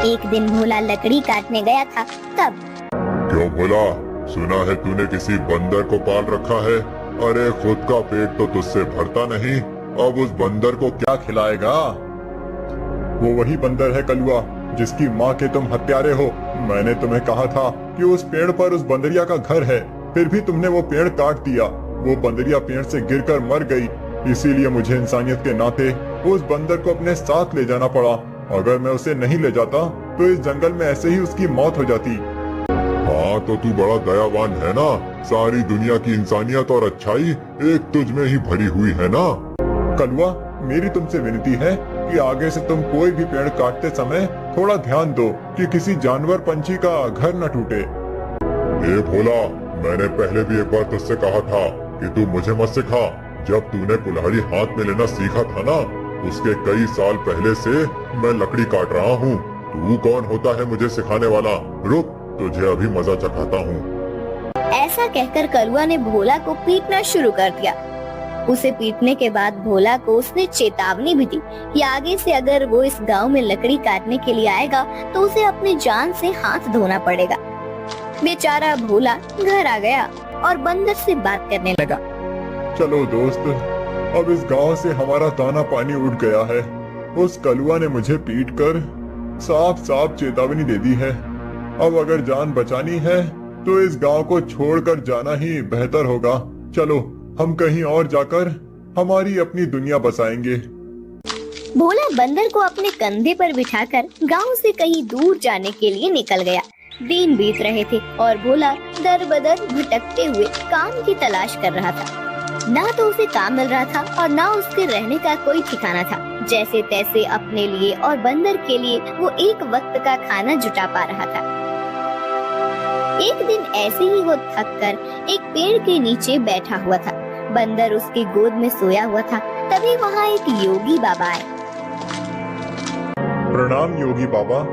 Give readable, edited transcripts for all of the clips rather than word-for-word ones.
एक दिन भोला लकड़ी काटने गया था, तब क्यों भोला, सुना है तूने किसी बंदर को पाल रखा है? अरे खुद का पेट तो तुझसे भरता नहीं, अब उस बंदर को क्या खिलाएगा? वो वही बंदर है कलुआ, जिसकी माँ के तुम हत्यारे हो। मैंने तुम्हें कहा था कि उस पेड़ पर उस बंदरिया का घर है, फिर भी तुमने वो पेड़ काट दिया। वो बंदरिया पेड़ से गिरकर मर गई, इसीलिए मुझे इंसानियत के नाते उस बंदर को अपने साथ ले जाना पड़ा। अगर मैं उसे नहीं ले जाता तो इस जंगल में ऐसे ही उसकी मौत हो जाती। हाँ तो तू बड़ा दयावान है ना, सारी दुनिया की इंसानियत और अच्छाई एक तुझ में ही भरी हुई है ना। कलुआ, मेरी तुमसे विनती है कि आगे से तुम कोई भी पेड़ काटते समय थोड़ा ध्यान दो कि किसी जानवर पंछी का घर न टूटे। ए भोला, मैंने पहले भी एक बार तुझसे कहा था कि तू मुझे मत सिखा। जब तूने कुल्हाड़ी हाथ में लेना सीखा था ना, उसके कई साल पहले से मैं लकड़ी काट रहा हूँ। तू कौन होता है मुझे सिखाने वाला? रुक, तुझे अभी मजा चखाता हूँ। ऐसा कहकर कलुआ ने भोला को पीटना शुरू कर दिया। उसे पीटने के बाद भोला को उसने चेतावनी भी दी कि आगे से अगर वो इस गांव में लकड़ी काटने के लिए आएगा तो उसे अपनी जान से हाथ धोना पड़ेगा। बेचारा भोला घर आ गया और बंदर से बात करने लगा। चलो दोस्त, अब इस गांव से हमारा दाना पानी उठ गया है। उस कलुआ ने मुझे पीटकर साफ साफ चेतावनी दे दी है। अब अगर जान बचानी है तो इस गांव को छोड़कर जाना ही बेहतर होगा। चलो हम कहीं और जाकर हमारी अपनी दुनिया बसाएंगे। भोला बंदर को अपने कंधे पर बिठाकर गांव से कहीं दूर जाने के लिए निकल गया। दिन बीत रहे थे और भोला दर बदर भटकते हुए काम की तलाश कर रहा था। ना तो उसे काम मिल रहा था और ना उसके रहने का कोई ठिकाना था। जैसे तैसे अपने लिए और बंदर के लिए वो एक वक्त का खाना जुटा पा रहा था। एक दिन ऐसे ही वो थक कर एक पेड़ के नीचे बैठा हुआ था। बंदर उसकी गोद में सोया हुआ था। तभी वहाँ एक योगी बाबा आए। प्रणाम योगी बाबा।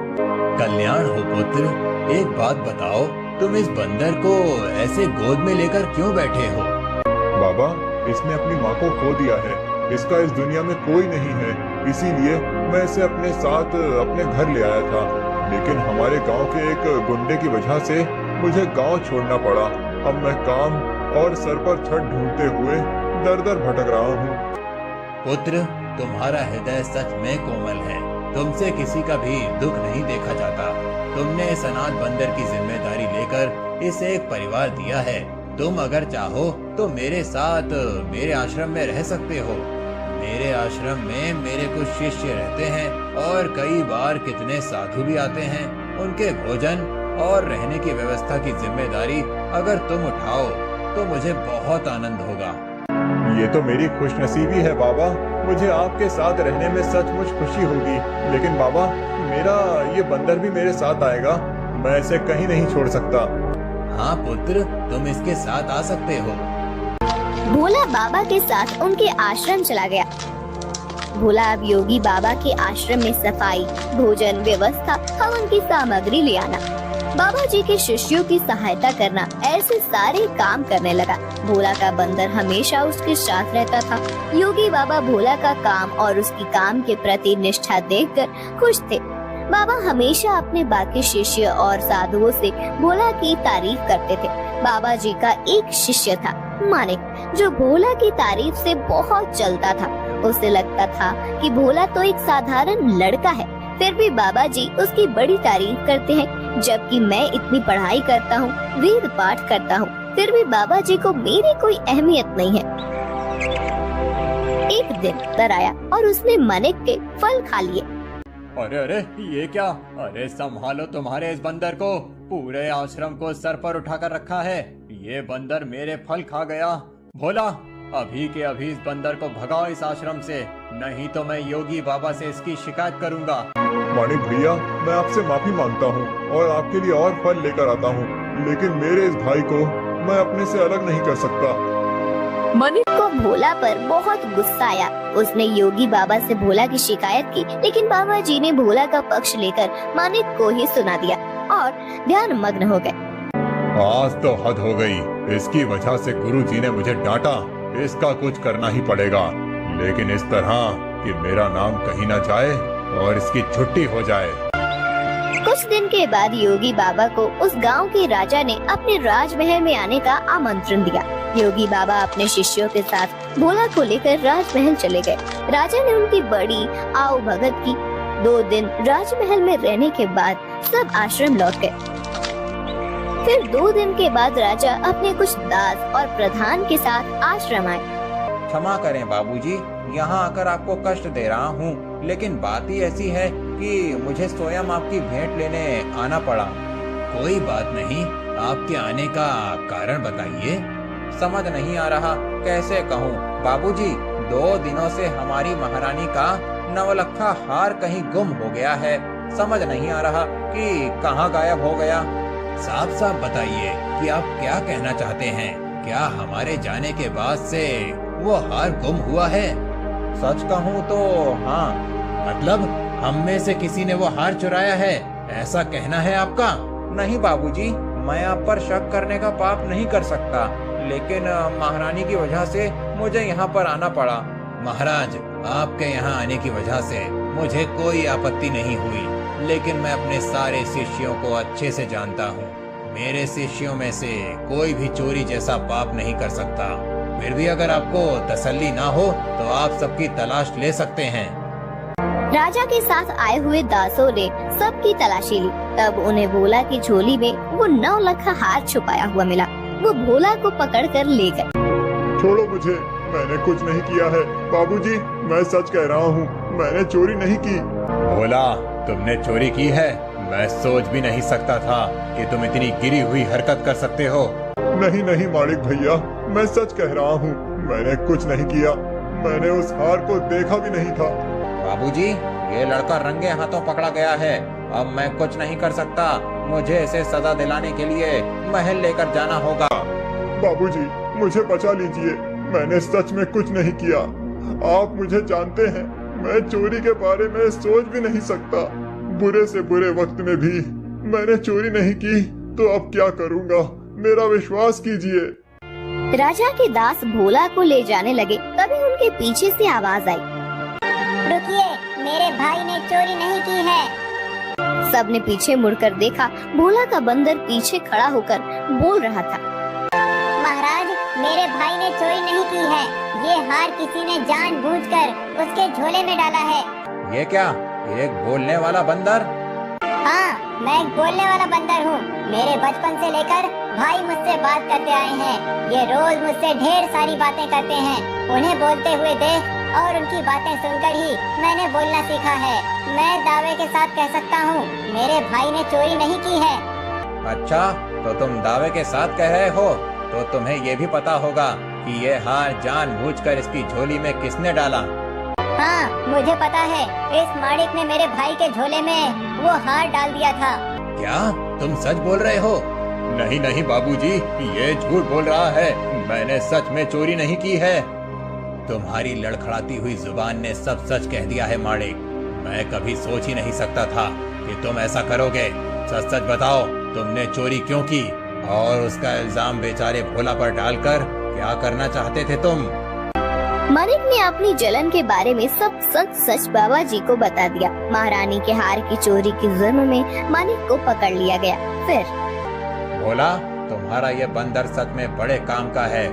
कल्याण हो पुत्र, एक बात बताओ, तुम इस बंदर को ऐसे गोद में लेकर क्यों बैठे हो? बाबा, इसने अपनी माँ को खो दिया है। इसका इस दुनिया में कोई नहीं है, इसीलिए मैं इसे अपने साथ अपने घर ले आया था। लेकिन हमारे गांव के एक गुंडे की वजह से मुझे गांव छोड़ना पड़ा। अब मैं काम और सर पर छत ढूंढते हुए दर दर भटक रहा हूँ। पुत्र, तुम्हारा हृदय सच में कोमल है। तुमसे किसी का भी दुख नहीं देखा जाता। तुमने इस अनाथ बंदर की जिम्मेदारी लेकर इसे एक परिवार दिया है। तुम अगर चाहो तो मेरे साथ मेरे आश्रम में रह सकते हो। मेरे आश्रम में मेरे कुछ शिष्य रहते हैं और कई बार कितने साधु भी आते हैं। उनके भोजन और रहने की व्यवस्था की जिम्मेदारी अगर तुम उठाओ तो मुझे बहुत आनंद होगा। ये तो मेरी खुशनसीबी है बाबा। मुझे आपके साथ रहने में सचमुच खुशी होगी। लेकिन बाबा, मेरा ये बंदर भी मेरे साथ आएगा। मैं इसे कहीं नहीं छोड़ सकता। हाँ पुत्र, तुम इसके साथ आ सकते हो। भोला बाबा के साथ उनके आश्रम चला गया। भोला अब योगी बाबा के आश्रम में सफाई, भोजन व्यवस्था, हवन की सामग्री ले आना, बाबा जी के शिष्यों की सहायता करना, ऐसे सारे काम करने लगा। भोला का बंदर हमेशा उसके साथ रहता था। योगी बाबा भोला का काम और उसकी काम के प्रति निष्ठा देखकर खुश थे। बाबा हमेशा अपने बाकी शिष्य और साधुओं से भोला की तारीफ करते थे। बाबा जी का एक शिष्य था मानिक, जो भोला की तारीफ से बहुत जलता था। उसे लगता था कि भोला तो एक साधारण लड़का है, फिर भी बाबा जी उसकी बड़ी तारीफ करते हैं। जबकि मैं इतनी पढ़ाई करता हूँ, वेद पाठ करता हूँ, फिर भी बाबा जी को मेरी कोई अहमियत नहीं है। एक दिन तर आया और उसने मानिक के फल खा लिए। अरे अरे, ये क्या? अरे संभालो तुम्हारे इस बंदर को। पूरे आश्रम को सर पर उठाकर रखा है। ये बंदर मेरे फल खा गया। भोला, अभी के अभी इस बंदर को भगाओ इस आश्रम से, नहीं तो मैं योगी बाबा से इसकी शिकायत करूंगा। मानिक भैया, मैं आपसे माफी मांगता हूँ और आपके लिए और फल लेकर आता हूँ, लेकिन मेरे इस भाई को मैं अपने से अलग नहीं कर सकता। मानिक को भोला पर बहुत गुस्सा आया। उसने योगी बाबा से भोला की शिकायत की, लेकिन बाबा जी ने भोला का पक्ष लेकर मानिक को ही सुना दिया और ध्यान मग्न हो गए। आज तो हद हो गई। इसकी वजह से गुरु जी ने मुझे डांटा। इसका कुछ करना ही पड़ेगा, लेकिन इस तरह कि मेरा नाम कहीं ना जाए और इसकी छुट्टी हो जाए। कुछ दिन के बाद योगी बाबा को उस गांव के राजा ने अपने राजमहल में आने का आमंत्रण दिया। योगी बाबा अपने शिष्यों के साथ भोला को लेकर राजमहल चले गए। राजा ने उनकी बड़ी आओ भगत की। 2 दिन राजमहल में रहने के बाद सब आश्रम लौट गए। फिर 2 दिन के बाद राजा अपने कुछ दास और प्रधान के साथ आश्रम आए। क्षमा करें बाबूजी, यहाँ आकर आपको कष्ट दे रहा हूँ, लेकिन बात ही ऐसी है कि मुझे स्वयं आपकी भेंट लेने आना पड़ा। कोई बात नहीं, आपके आने का कारण बताइए। समझ नहीं आ रहा कैसे कहूँ बाबूजी, 2 दिनों से हमारी महारानी का नवलखा हार कहीं गुम हो गया है। समझ नहीं आ रहा कि कहाँ गायब हो गया। साफ साफ बताइए कि आप क्या कहना चाहते हैं। क्या हमारे जाने के बाद से वो हार गुम हुआ है? सच कहूँ तो हाँ। मतलब हम में से किसी ने वो हार चुराया है, ऐसा कहना है आपका? नहीं बाबूजी, मैं आप पर शक करने का पाप नहीं कर सकता, लेकिन महारानी की वजह से मुझे यहाँ पर आना पड़ा। महाराज, आपके यहाँ आने की वजह से मुझे कोई आपत्ति नहीं हुई, लेकिन मैं अपने सारे शिष्यों को अच्छे से जानता हूँ। मेरे शिष्यों में से कोई भी चोरी जैसा पाप नहीं कर सकता। फिर भी अगर आपको तसल्ली ना हो तो आप सबकी तलाश ले सकते हैं। राजा के साथ आए हुए दासों ने सबकी तलाशी ली। तब उन्हें भोला की झोली में वो 9 लाख हार छुपाया हुआ मिला। वो भोला को पकड़कर ले गए। छोड़ो मुझे, मैंने कुछ नहीं किया है। बाबूजी, मैं सच कह रहा हूँ, मैंने चोरी नहीं की। भोला, तुमने चोरी की है? मैं सोच भी नहीं सकता था कि तुम इतनी गिरी हुई हरकत कर सकते हो। नहीं नहीं मालिक भैया, मैं सच कह रहा हूँ, मैंने कुछ नहीं किया। मैंने उस हार को देखा भी नहीं था। बाबूजी, ये लड़का रंगे हाथों पकड़ा गया है। अब मैं कुछ नहीं कर सकता। मुझे इसे सजा दिलाने के लिए महल लेकर जाना होगा। बाबूजी, मुझे बचा लीजिए, मैंने सच में कुछ नहीं किया। आप मुझे जानते हैं, मैं चोरी के बारे में सोच भी नहीं सकता। बुरे से बुरे वक्त में भी मैंने चोरी नहीं की, तो अब क्या करूँगा? मेरा विश्वास कीजिए। राजा के दास भोला को ले जाने लगे। तभी उनके पीछे से आवाज आई, रुकिए, मेरे भाई ने चोरी नहीं की है। सबने पीछे मुड़कर देखा। भोला का बंदर पीछे खड़ा होकर बोल रहा था, महाराज, मेरे भाई ने चोरी नहीं की है। ये हार किसी ने जानबूझकर उसके झोले में डाला है। ये क्या, एक बोलने वाला बंदर? हाँ, मैं एक बोलने वाला बंदर हूँ। मेरे बचपन से लेकर भाई मुझसे बात करते आए हैं। ये रोज मुझसे ढेर सारी बातें करते हैं। उन्हें बोलते हुए देख और उनकी बातें सुनकर ही मैंने बोलना सीखा है। मैं दावे के साथ कह सकता हूँ, मेरे भाई ने चोरी नहीं की है। अच्छा, तो तुम दावे के साथ कह रहे हो, तो तुम्हें ये भी पता होगा कि ये हार जानबूझकर इसकी झोली में किसने डाला? हाँ, मुझे पता है। इस माड़िक ने मेरे भाई के झोले में वो हार डाल दिया था। क्या तुम सच बोल रहे हो? नहीं नहीं बाबूजी, ये झूठ बोल रहा है। मैंने सच में चोरी नहीं की है। तुम्हारी लड़खड़ाती हुई जुबान ने सब सच कह दिया है माड़िक। मैं कभी सोच ही नहीं सकता था कि तुम ऐसा करोगे। सच सच बताओ, तुमने चोरी क्यों की? और उसका इल्जाम बेचारे भोला पर डालकर क्या करना चाहते थे तुम? मानिक ने अपनी जलन के बारे में सब सच सच बाबा जी को बता दिया। महारानी के हार की चोरी के जुर्म में मानिक को पकड़ लिया गया। फिर भोला, तुम्हारा ये बंदर सच में बड़े काम का है।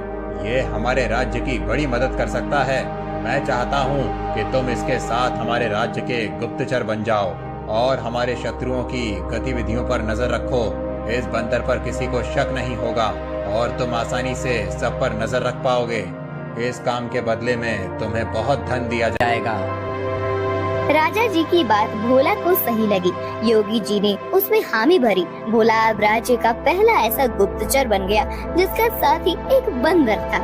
ये हमारे राज्य की बड़ी मदद कर सकता है। मैं चाहता हूँ कि तुम इसके साथ हमारे राज्य के गुप्तचर बन जाओ और हमारे शत्रुओं की गतिविधियों पर नजर रखो। इस बंदर पर किसी को शक नहीं होगा और तुम आसानी से सब पर नजर रख पाओगे। इस काम के बदले में तुम्हें बहुत धन दिया जाएगा। राजा जी की बात भोला को सही लगी। योगी जी ने उसमें हामी भरी। भोला अब राज्य का पहला ऐसा गुप्तचर बन गया जिसका साथी एक बंदर था।